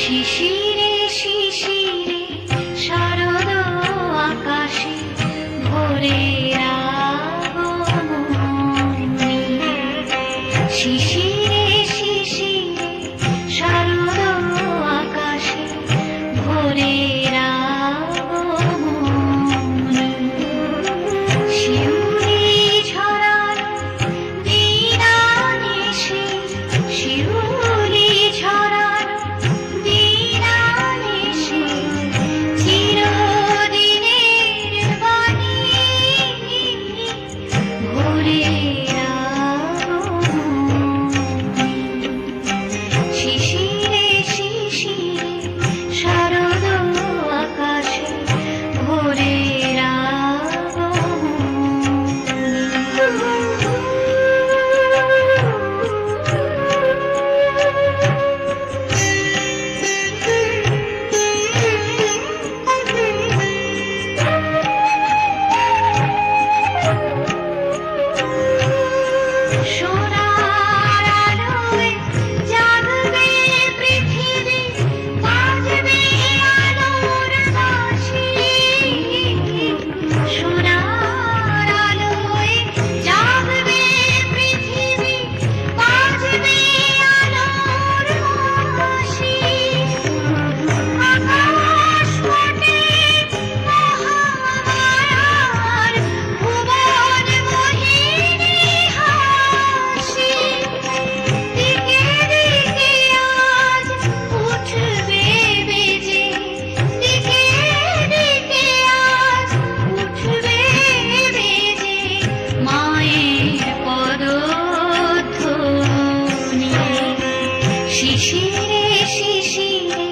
শিশিরে শিশিরে শারদ আকাশে ভোরের আগমনী। শিশিরে শিশিরে শারদ আকাশে ভোরের আগমনী। শিউলি ঝরানো দিন আনিসে, শিউলি ঝরানো দিন আনিসে, চিরদিনের বাণী ভোরের আগমনী। শিশিরে শিশিরে শারদ আকাশে ভোরের সোনার আলোয় জাগবে পৃথিবী, বাজবে আলোর বাঁশি। সোনার আলোয় জাগবে পৃথিবী, বাজবে আলোর বাঁশি। আকাশ পটে মহামায়ার ভুবন মোহিনী হাসি। দিকে দিকে আজ উঠবে বেজে, দিকে দিকে আজ উঠবে বেজে মায়ের পদধ্বনি। শিশিরে শিশিরে